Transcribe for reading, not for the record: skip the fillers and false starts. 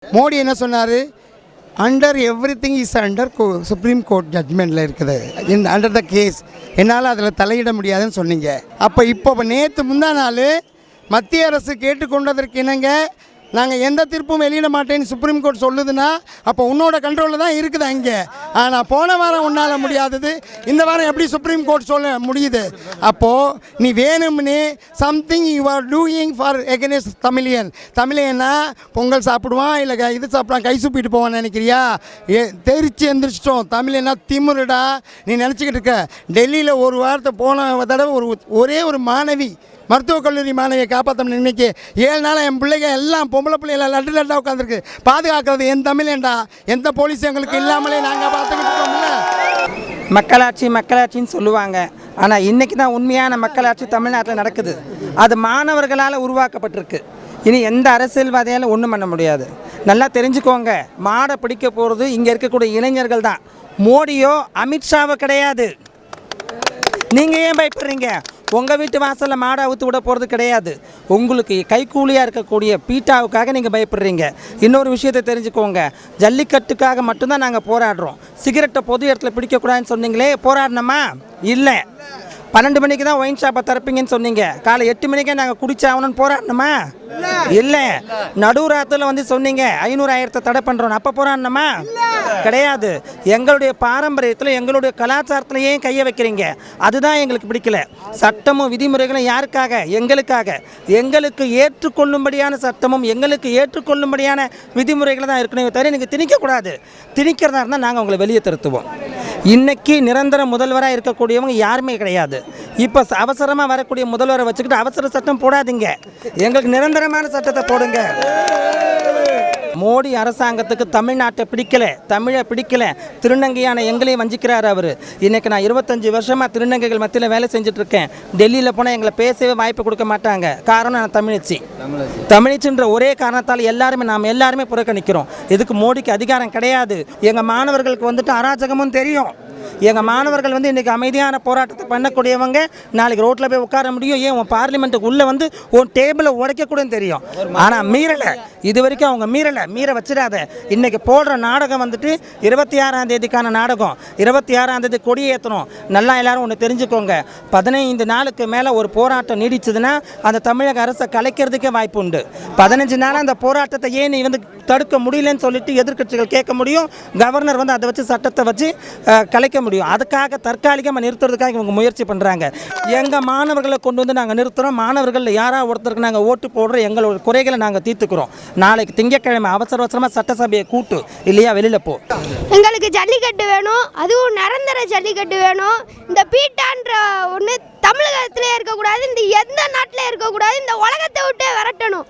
மோடி என்ன சொன்னார்? Under everything is under supreme court ஜட்ஜ்மெண்ட்டில் இருக்குது, அண்டர் த கேஸ், என்னால் அதில் தலையிட முடியாதுன்னு சொன்னீங்க. இப்போ நேற்று முந்தா நாள் மத்திய அரசு கேட்டுக்கொண்டதற்கு இணங்க நாங்கள் எந்த தீர்ப்பும் வெளியிட மாட்டேன்னு சுப்ரீம் கோர்ட் சொல்லுதுன்னா அப்போ உன்னோட கண்ட்ரோலில் தான் இருக்குது அங்கே. ஆனால் போன வாரம் உன்னால் முடியாதது இந்த வாரம் எப்படி சுப்ரீம் கோர்ட் சொல்ல முடியுது? அப்போது நீ வேணும்னு something you are doing for against தமிழியன்னா பொங்கல் சாப்பிடுவான் இல்லை இது சாப்பிடுவான் கை சூப்பிட்டு போவான்னு நினைக்கிறியா? தெரிச்சு எந்திரிச்சிட்டோம். தமிழன்னா திமுருடா நீ நினச்சிக்கிட்டு இருக்க. டெல்லியில் ஒரு வாரத்தை போன தடவை ஒரே ஒரு மாணவி மருத்துவக் கல்லூரி மாணவியை காப்பாற்றணும். இன்றைக்கி 7 நாள் என் பிள்ளைங்க எல்லாம் பொம்பளை பிள்ளைகள் லட்டாக உட்காந்துருக்கு. பாதுகாக்கிறது என் தமிழேண்டா. எந்த போலீஸ் எங்களுக்கு இல்லாமலே நாங்கள் பார்த்துக்கிட்டு இருக்கோம்ல. மக்களாட்சின்னு சொல்லுவாங்க. ஆனால் இன்றைக்கி தான் உண்மையான மக்களாட்சி தமிழ்நாட்டில் நடக்குது. அது மாணவர்களால் உருவாக்கப்பட்டிருக்கு. இனி எந்த அரசியல்வாதியால் ஒன்றும் பண்ண முடியாது. நல்லா தெரிஞ்சுக்கோங்க, மாடை பிடிக்க போகிறது இங்கே இருக்கக்கூடிய இளைஞர்கள் தான். மோடியோ அமித்ஷாவோ கிடையாது. நீங்கள் ஏன் பயப்படுறீங்க? உங்கள் வீட்டு வாசலில் மாடை அவுத்து விட போகிறது கிடையாது. உங்களுக்கு கைக்கூலியாக இருக்கக்கூடிய பீட்டாவுக்காக நீங்கள் பயப்படுறீங்க. இன்னொரு விஷயத்தை தெரிஞ்சுக்கோங்க, ஜல்லிக்கட்டுக்காக மட்டும்தான் நாங்கள் போராடுறோம். சிகரெட்டை பொது இடத்துல பிடிக்கக்கூடாதுன்னு சொன்னீங்களே, போராடினோமா? இல்லை. 12 மணிக்கு தான் ஒயின் ஷாப்பை திறப்பீங்கன்னு சொன்னீங்க. காலை 8 மணிக்கே நாங்கள் குடிச்சாகணும்னு போராடணுமா? இல்லை. நடுராத்தில் வந்து சொன்னீங்க 500 1000 தடை பண்ணுறோம். அப்போ போராடணுமா? கிடையாது. எங்களுடைய பாரம்பரியத்தில் எங்களுடைய கலாச்சாரத்தில் ஏன் கையை வைக்கிறீங்க? அதுதான் எங்களுக்கு பிடிக்கல. சட்டமும் விதிமுறைகளும் யாருக்காக? எங்களுக்காக. எங்களுக்கு ஏற்றுக்கொள்ளும்படியான சட்டமும் எங்களுக்கு ஏற்றுக்கொள்ளும்படியான விதிமுறைகளை தான் இருக்கணும். தவிர நீங்கள் திணிக்கக்கூடாது. திணிக்கிறதா இருந்தால் நாங்கள் உங்களை வெளியே திருத்துவோம். இன்றைக்கி நிரந்தர முதல்வராக இருக்கக்கூடியவங்க யாருமே கிடையாது. இப்போ அவசரமாக வரக்கூடிய முதல்வரை வச்சுக்கிட்டு அவசர சட்டம் போடாதீங்க. எங்களுக்கு நிரந்தரமான சட்டத்தை போடுங்க. மோடி அரசாங்கத்துக்கு தமிழ்நாட்டை பிடிக்கல, தமிழை பிடிக்கல. திருநங்கையான எங்களையும் வஞ்சிக்கிறார் அவர். இன்றைக்கி நான் 25 வருஷமாக திருநங்கைகள் மத்தியில் வேலை செஞ்சுட்ருக்கேன். டெல்லியில் போனால் எங்களை பேசவே வாய்ப்பு கொடுக்க மாட்டாங்க. காரணம் நான் தமிழிச்சின்ற ஒரே காரணத்தால் நாம் எல்லாருமே புறக்கணிக்கிறோம். இதுக்கு மோடிக்கு அதிகாரம் கிடையாது. எங்கள் மாணவர்களுக்கு வந்துட்டு அராஜகமும் தெரியும். எங்கள் மாணவர்கள் வந்து இன்றைக்கி அமைதியான போராட்டத்தை பண்ணக்கூடியவங்க நாளைக்கு ரோட்டில் போய் உட்கார முடியும். ஏன் உன் பார்லிமெண்ட்டுக்கு உள்ளே வந்து உன் டேபிளை உடைக்கக்கூடன்னு தெரியும். ஆனால் மீறலை. இது வரைக்கும் அவங்க மீற வச்சிடாத. இன்றைக்கி போடுற நாடகம் வந்துட்டு 26ஆம் தேதிக்கான நாடகம். 26ஆம் தேதி கொடியை ஏற்றணும். நல்லா எல்லாரும் ஒன்று தெரிஞ்சுக்கோங்க, 15 நாளுக்கு மேலே ஒரு போராட்டம் நீடிச்சதுன்னா அந்த தமிழக அரசை கலைக்கிறதுக்கே வாய்ப்பு உண்டு. 15 நாள் அந்த போராட்டத்தை ஏன் நீ வந்து தடுக்க முடியலன்னு சொல்லிட்டு எதிர்க்கட்சிகள் கேட்க முடியும். கவர்னர் வந்து அதை வச்சு சட்டத்தை வச்சு கலைக்க முடியும். அதுக்காக தற்காலிகமாக நிறுத்துறதுக்காக இவங்க முயற்சி பண்ணுறாங்க. எங்கள் மாணவர்களை கொண்டு வந்து நாங்கள் நிறுத்துகிறோம். மாணவர்களில் யாராவது ஒருத்தருக்கு நாங்கள் ஓட்டு போடுறோம். எங்களோட குறைகளை நாங்கள் தீர்த்துக்கிறோம். நாளைக்கு திங்கட்கிழமை அவசரமாக சட்டசபையை கூட்டு, இல்லையா வெளியில் போ. எங்களுக்கு ஜல்லிக்கட்டு வேணும், அதுவும் நிரந்தர ஜல்லிக்கட்டு வேணும். இந்த பீட்டான்ற ஒன்று தமிழகத்திலே இருக்கக்கூடாது, இந்த எந்த நாட்டிலே இருக்கக்கூடாது, இந்த உலகத்தை விட்டே விரட்டணும்.